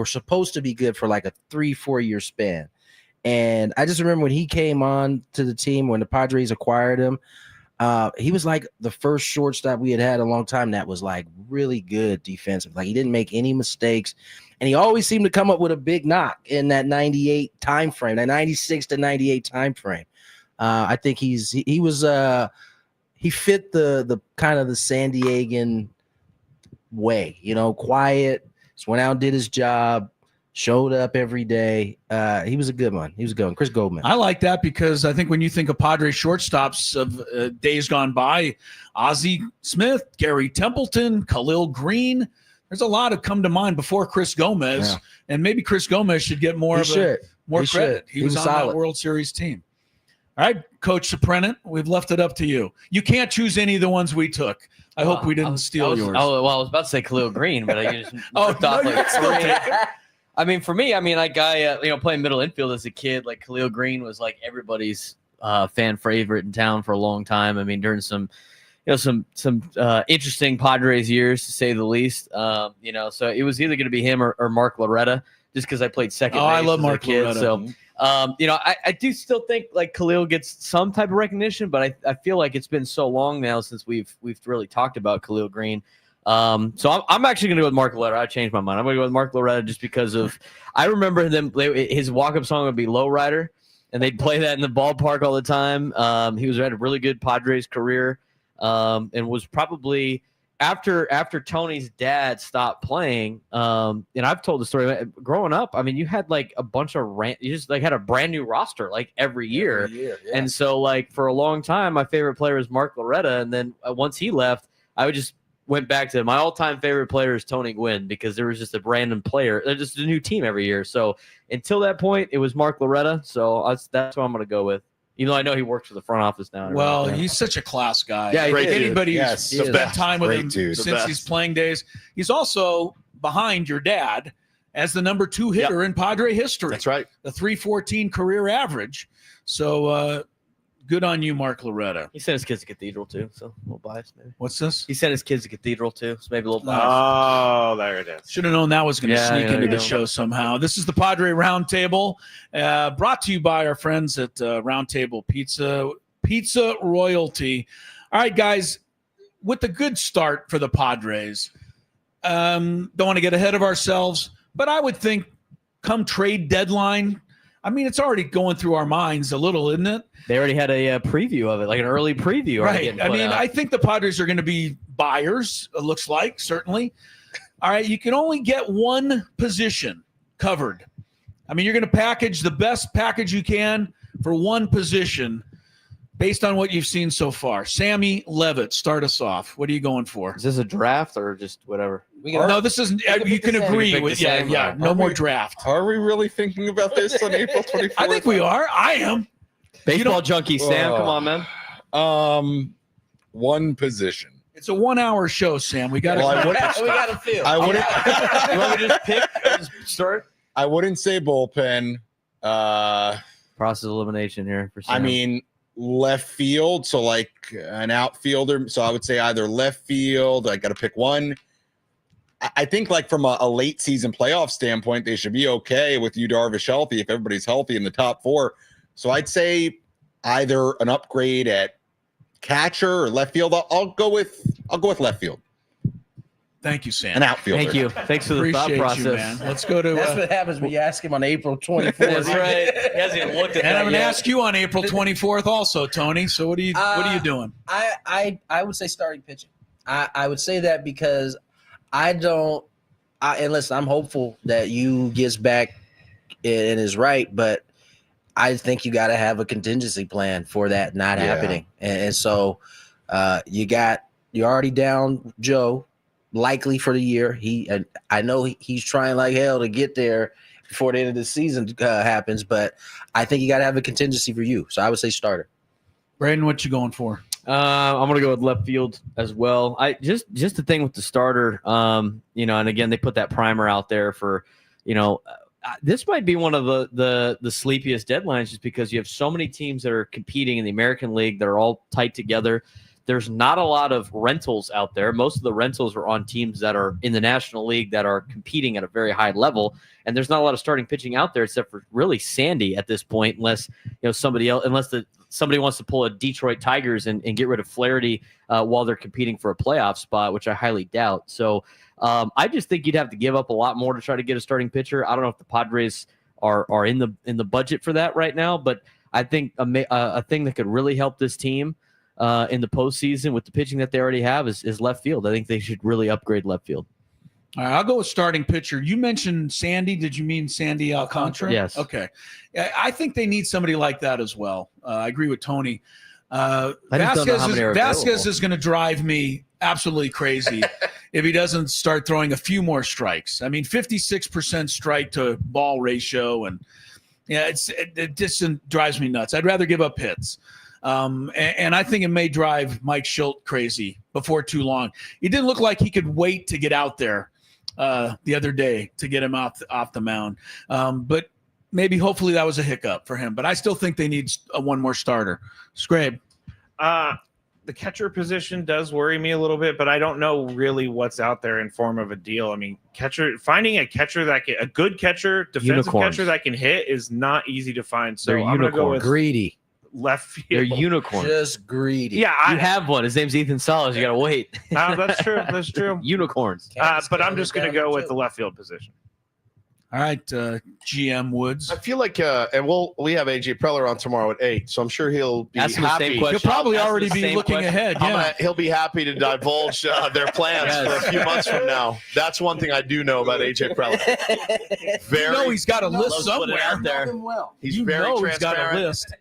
supposed to be good for like a 3-4 year span. And I just remember when he came on to the team, when the Padres acquired him, he was like the first shortstop we had a long time that was like really good defensive. Like he didn't make any mistakes. And he always seemed to come up with a big knock in that 98 time frame, that 96 to 98 time frame. I think he fit the kind of the San Diegan way, quiet, just went out and did his job, showed up every day. He was a good one. Chris Goldman. I like that because I think when you think of Padres shortstops of days gone by, Ozzie Smith, Gary Templeton, Khalil Green, there's a lot that come to mind before Chris Gomez, and maybe Chris Gomez should get more credit. He was on that World Series team. All right, Coach Surprenant, we've left it up to you. You can't choose any of the ones we took. I hope we didn't steal yours. I was about to say Khalil Green, but I just I mean, for me, like playing middle infield as a kid, like Khalil Green was like everybody's fan favorite in town for a long time. I mean, during some interesting Padres years, to say the least. So it was either going to be him or Mark Loretta, just because I played second base I love as Mark a kid. Loretta. So, I do still think like Khalil gets some type of recognition, but I feel like it's been so long now since we've really talked about Khalil Green. So I'm actually going to go with Mark Loretta. I changed my mind. I'm going to go with Mark Loretta just because of I remember his walk-up song would be Lowrider, and they'd play that in the ballpark all the time. He had a really good Padres career, and was probably after Tony's dad stopped playing. And I've told the story. Growing up, I mean, you had like a bunch of you just like had a brand new roster like every year. And so like for a long time, my favorite player was Mark Loretta, and then once he left, I would just went back to my all-time favorite player is Tony Gwynn because there was just a random player. There's just a new team every year. So until that point, it was Mark Loretta. So that's what I'm going to go with. Even though I know he works for the front office now. Well, he's such a class guy. Yeah, anybody who's spent time with him since his playing days. He's also behind your dad as the number 2 hitter in Padre history. That's right. The 314 career average. So good on you, Mark Loretta. He sent his kids to Cathedral too, so a little biased maybe. What's this? He sent his kids to Cathedral too, so maybe a little biased. Oh, there it is. Should have known that was going to sneak into the show somehow. This is the Padre Roundtable, brought to you by our friends at Roundtable Pizza Royalty. All right, guys, with the good start for the Padres, don't want to get ahead of ourselves, but I would think come trade deadline, I mean, it's already going through our minds a little, isn't it? They already had a preview of it, like an early preview. Right. I mean, I think the Padres are going to be buyers, it looks like, certainly. All right, you can only get one position covered. I mean, you're going to package the best package you can for one position based on what you've seen so far. Sammy Levitt, start us off. What are you going for? Is this a draft or just whatever? No, this isn't. You can agree with, no more draft. Are we really thinking about this on April 24th? I think we are. I am. Baseball junkie, Sam. Come on, man. One position. It's a 1-hour show, Sam. We got to feel. I wouldn't. You want me to just pick? Just start? I wouldn't say bullpen. Process elimination here for Sam. I mean, left field. So like an outfielder. So I would say either left field. I got to pick one. I think like from a late season playoff standpoint, they should be okay with Yu Darvish healthy if everybody's healthy in the top 4. So I'd say either an upgrade at catcher or left field. I'll go with left field. Thank you, Sam. An outfielder. Thank you. Thanks for the thought Appreciate process. you, man. Let's go to. That's what happens when you ask him on April 24th. That's right. He hasn't even looked at And that I'm going to yet. ask you on April 24th also, Tony. So what are you doing? I would say starting pitching. I would say that because and listen, I'm hopeful that you gets back and is right, but I think you got to have a contingency plan for that not happening. And so you're already down Joe, likely for the year. I know he's trying like hell to get there before the end of the season happens, but I think you got to have a contingency for you. So I would say starter. Braden, what you going for? I'm gonna go with left field as well. I just the thing with the starter, and again they put that primer out there for, this might be one of the sleepiest deadlines just because you have so many teams that are competing in the American League that are all tight together. There's not a lot of rentals out there. Most of the rentals are on teams that are in the National League that are competing at a very high level, and there's not a lot of starting pitching out there except for really Sandy at this point, unless somebody wants to pull a Detroit Tigers and get rid of Flaherty while they're competing for a playoff spot, which I highly doubt. So I just think you'd have to give up a lot more to try to get a starting pitcher. I don't know if the Padres are in the budget for that right now, but I think a thing that could really help this team in the postseason with the pitching that they already have is left field. I think they should really upgrade left field. All right, I'll go with starting pitcher. You mentioned Sandy. Did you mean Sandy Alcantara? Yes. Okay. I think they need somebody like that as well. I agree with Tony. Vasquez is going to drive me absolutely crazy if he doesn't start throwing a few more strikes. I mean, 56% strike to ball ratio, and it just drives me nuts. I'd rather give up hits. And I think it may drive Mike Schilt crazy before too long. He didn't look like he could wait to get out there the other day to get him off the mound. But maybe hopefully that was a hiccup for him. But I still think they need one more starter. Skrabe. The catcher position does worry me a little bit, but I don't know really what's out there in form of a deal. I mean, finding a catcher a good catcher, defensive catcher that can hit is not easy to find. So I'm going to go with greedy. Left field. They're unicorns. Just greedy. Yeah, you have one. His name's Ethan Salas. You got to wait. That's true. That's true. Unicorns. But I'm just going to go with the left field position. All right, GM Woods. I feel like, and we have AJ Preller on tomorrow at 8, so I'm sure he'll be Ask him the same happy. question. He'll probably Ask already the be same looking question. ahead. Yeah. He'll be happy to divulge their plans for a few months from now. That's one thing I do know about AJ Preller. He's got a list somewhere out there. He's very transparent. He's got a list.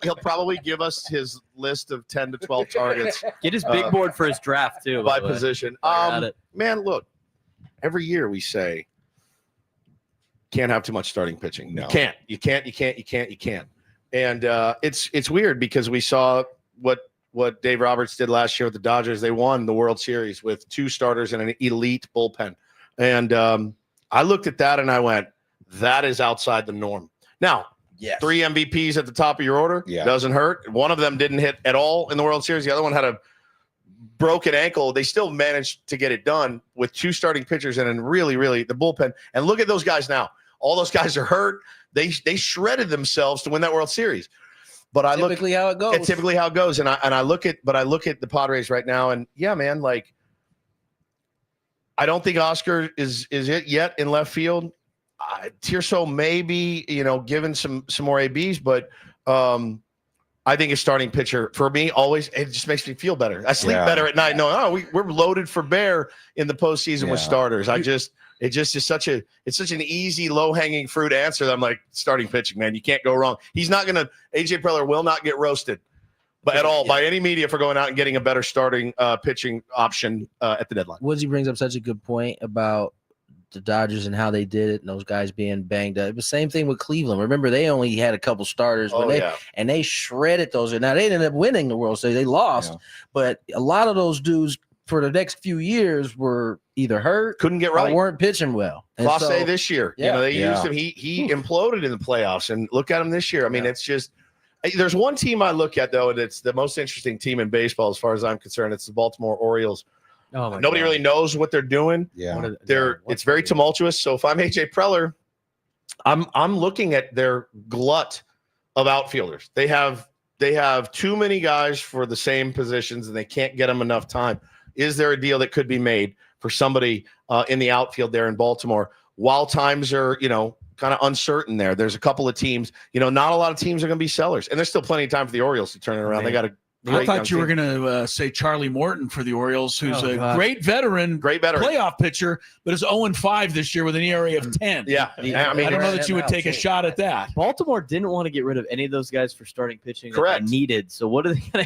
He'll probably give us his list of 10 to 12 targets. Get his big board for his draft too. By position. Man, look, every year we say can't have too much starting pitching. No. You can't. And it's weird because we saw what Dave Roberts did last year with the Dodgers. They won the World Series with 2 starters and an elite bullpen. And I looked at that and I went, that is outside the norm. Now, yes. 3 MVPs at the top of your order doesn't hurt. One of them didn't hit at all in the World Series. The other one had a broken ankle. They still managed to get it done with 2 starting pitchers and then really, really the bullpen. And look at those guys now. All those guys are hurt. They shredded themselves to win that World Series. But I typically how it goes. It's typically how it goes. And I look at the Padres right now, and yeah, man, like I don't think Oscar is it yet in left field. Tirso maybe, given some more ABs, but I think a starting pitcher for me always, it just makes me feel better. I sleep better at night knowing, we're loaded for bear in the postseason with starters. It just is such an easy, low-hanging fruit answer that I'm like, starting pitching, man, you can't go wrong. AJ Preller will not get roasted by any media for going out and getting a better starting pitching option at the deadline. Woodsy brings up such a good point about the Dodgers and how they did it, and those guys being banged up. It was the same thing with Cleveland. Remember, they only had a couple starters, and they shredded those. Now they ended up winning the World Series. They lost, but a lot of those dudes for the next few years were either hurt, couldn't get right, or weren't pitching well. Clase this year, they used him. He imploded in the playoffs, and look at him this year. I mean, it's just. There's one team I look at, though, and it's the most interesting team in baseball as far as I'm concerned. It's the Baltimore Orioles. Nobody really knows what they're doing. Yeah, it's very tumultuous. So if I'm AJ Preller, I'm looking at their glut of outfielders. They have too many guys for the same positions, and they can't get them enough time. Is there a deal that could be made for somebody in the outfield there in Baltimore while times are, kind of uncertain there? There's a couple of teams, not a lot of teams are going to be sellers, and there's still plenty of time for the Orioles to turn it around. They got a I thought you were going to say Charlie Morton for the Orioles, who's great veteran playoff pitcher, but is 0-5 this year with an ERA of 10. Yeah. I don't know that you would take a shot at that. Baltimore didn't want to get rid of any of those guys for starting pitching that they needed. So what are they going to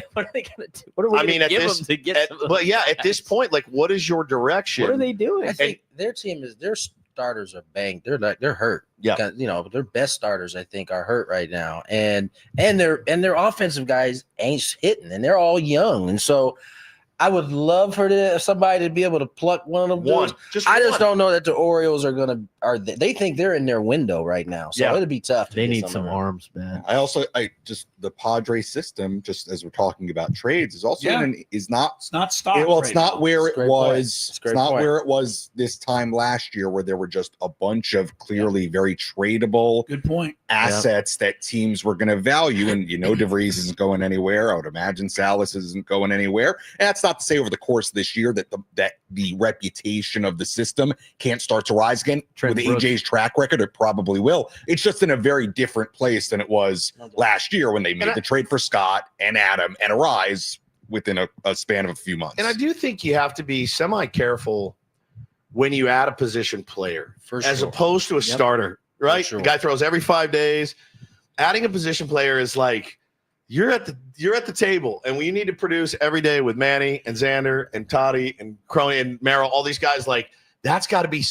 do? What are we going to give them to get at this point, like, what is your direction? What are they doing? I think their team is their starters are banged. They're hurt. Yeah. Their best starters, I think, are hurt right now. And their offensive guys ain't hitting, and they're all young. And so I would love for somebody to be able to pluck one of them. I just don't know that the Orioles they think they're in their window right now. So it'll be tough. They need some arms, man. The Padres system, just as we're talking about trades, is also it's not stopped. It's not where it was. It's not where it was this time last year, where there were just a bunch of clearly very tradable assets that teams were going to value. And DeVries isn't going anywhere. I would imagine Salas isn't going anywhere. And that's not to say over the course of this year that the reputation of the system can't start to rise again. With AJ's track record, it probably will. It's just in a very different place than it was last year when they made the trade for Scott and Adam and Arise within a span of a few months. And I do think you have to be semi-careful when you add a position player as opposed to a starter, right? The guy throws every 5 days. Adding a position player is like, you're at the table, and we need to produce every day with Manny and Xander and Toddy and Crony and Merrill, all these guys. Like, that's got to be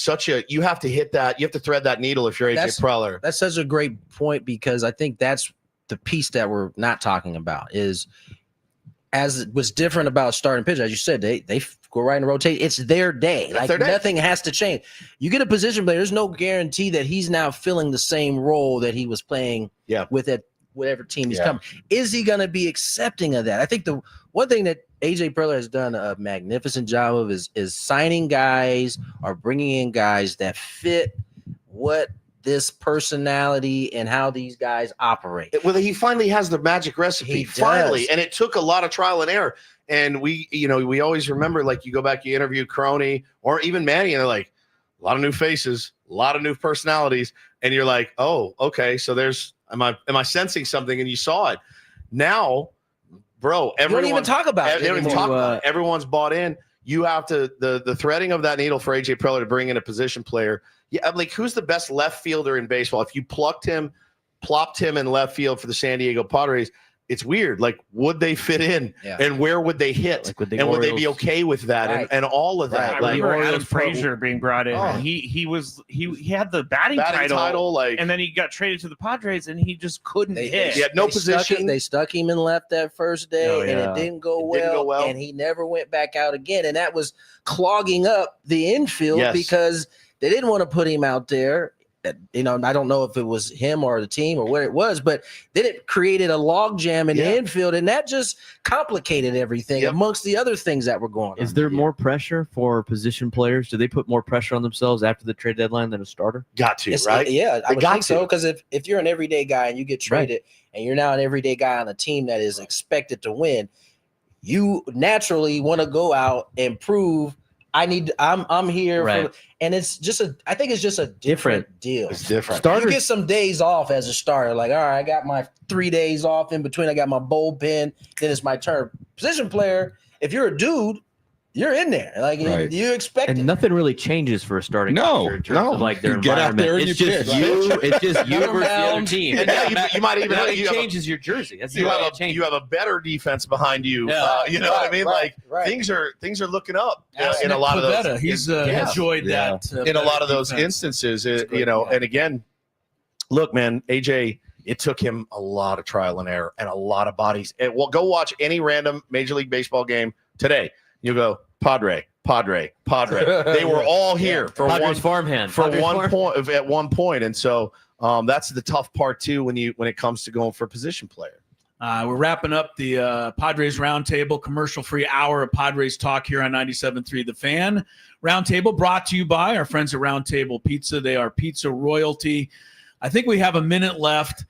you have to hit that. You have to thread that needle if you're AJ Preller. That's such a great point, because I think that's the piece that we're not talking about is, as it was different about starting pitch. As you said, they go right and rotate. It's their day. Nothing has to change. You get a position player, there's no guarantee that he's now filling the same role that he was playing with at whatever team he's coming. Is he going to be accepting of that? I think the one thing that AJ Preller has done a magnificent job of is signing guys or bringing in guys that fit what this personality and how these guys operate. Well, he finally has the magic recipe, finally, and it took a lot of trial and error. And we always remember, like, you go back, you interview Crony or even Manny, and they're like, a lot of new faces, a lot of new personalities, and you're like, oh, okay, so am I sensing something? And you saw it. Now, bro, everyone don't even talk about it. They don't even talk about it. Everyone's bought in. You have to the threading of that needle for AJ Preller to bring in a position player. Yeah, like, who's the best left fielder in baseball? If you plopped him in left field for the San Diego Padres, it's weird. Like, would they fit in, and where would they hit, would they be okay with that, and all of that? I remember Adam Frazier being brought in. He had the batting title, and then he got traded to the Padres, and he just couldn't hit. He had no position. They stuck him in left that first day, and it didn't go well, and he never went back out again, and that was clogging up the infield because they didn't want to put him out there. I don't know if it was him or the team or what it was, but then it created a logjam in the infield, and that just complicated everything amongst the other things that were going on. Is there more pressure for position players? Do they put more pressure on themselves after the trade deadline than a starter? Got to, right? Yeah, I would think so, because if you're an everyday guy and you get traded and you're now an everyday guy on a team that is expected to win, you naturally want to go out and prove I'm here for, and I think it's just a different deal. It's different. You get some days off as a starter, like, all right, I got my 3 days off in between. I got my bullpen, then it's my turn. Position player, if you're a dude, you're in there. Like Right. you expect And it. nothing really changes for a starting pitcher in terms of like their You get out environment. there and It's you just pitch. you. It's just you versus the other team. And yeah, you might even it you have a- changes your jersey. That's the you way have it changes. you have a better defense behind you. Yeah. You know what I mean? Right, Like things are looking up in a Nick lot of Pivetta, those. he's Yeah. enjoyed Yeah. that In a lot of those defense. instances, you know. And again, look, man, AJ. It took him a lot of trial and error and a lot of bodies. And well, go watch any random Major League Baseball game today. You go Padre. They were all here for Padres farmhand. at one point, and so that's the tough part too when it comes to going for a position player. We're wrapping up the Padres Roundtable commercial-free hour of Padres talk here on 97.3 The Fan. Roundtable brought to you by our friends at Roundtable Pizza. They are pizza royalty. I think we have a minute left,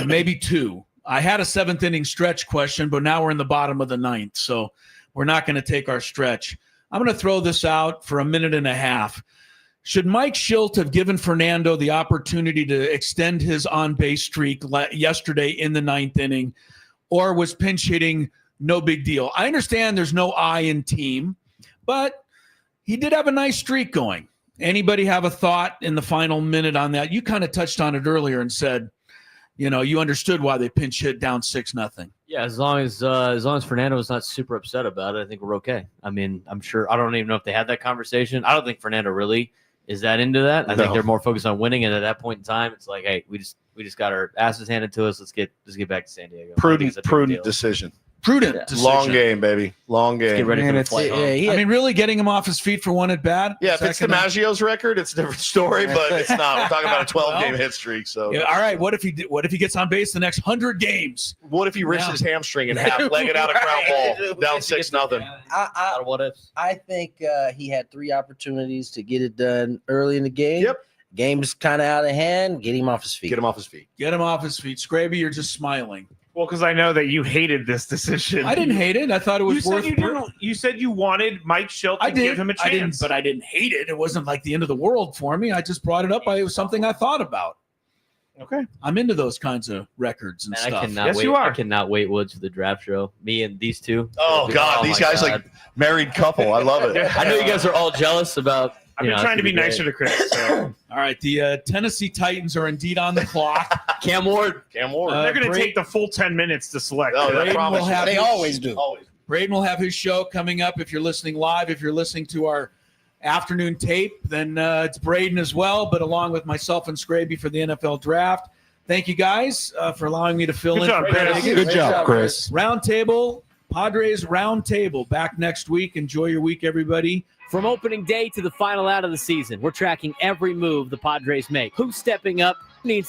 maybe two. I had a seventh inning stretch question, but now we're in the bottom of the ninth, so we're not going to take our stretch. I'm going to throw this out for a minute and a half. Should Mike Schilt have given Fernando the opportunity to extend his on-base streak yesterday in the ninth inning, or was pinch hitting no big deal? I understand there's no I in team, but he did have a nice streak going. Anybody have a thought in the final minute on that? You kind of touched on it earlier and said, you understood why they pinch hit down 6-0. Yeah, as long as Fernando was not super upset about it, I think we're okay. I mean, I'm sure. I don't even know if they had that conversation. I don't think Fernando really is that into that. I think they're more focused on winning. And at that point in time, it's like, hey, we just got our asses handed to us. Let's get back to San Diego. Prudent decision. Prudent decision. Long game, baby. Long game. Get ready for the flight home. I mean, really getting him off his feet for one at bat. Yeah, if it's DiMaggio's record, it's a different story, but it's not. We're talking about a 12-game hit streak. So, yeah, all right. What if he gets on base the next 100 games? What if he rips his hamstring in half, legged out a ground ball, down 6-0? What ifs? I think he had 3 opportunities to get it done early in the game. Yep. Game's kind of out of hand. Get him off his feet. Get him off his feet. Skraby, you're just smiling. Well, because I know that you hated this decision. I didn't hate it. I thought it was worth it. You said you wanted Mike Schilt to give him a chance. I didn't hate it. It wasn't like the end of the world for me. I just brought it up. It was something I thought about. Okay. I'm into those kinds of records and stuff. I cannot wait, Woods, for the draft show. Me and these two. Oh, God. These guys like married couple. I love it. I know you guys are all jealous about. I've been trying to be nicer to Chris. So. All right. The Tennessee Titans are indeed on the clock. Cam Ward. They're going to take the full 10 minutes to select. Oh, I promise. They always do. Always. Braden will have his show coming up. If you're listening live, if you're listening to our afternoon tape, then it's Braden as well, but along with myself and Skraby for the NFL draft. Thank you guys for allowing me to fill in. Good job, Chris. Roundtable, Padres Roundtable, back next week. Enjoy your week, everybody. From opening day to the final out of the season, we're tracking every move the Padres make. Who's stepping up? Needs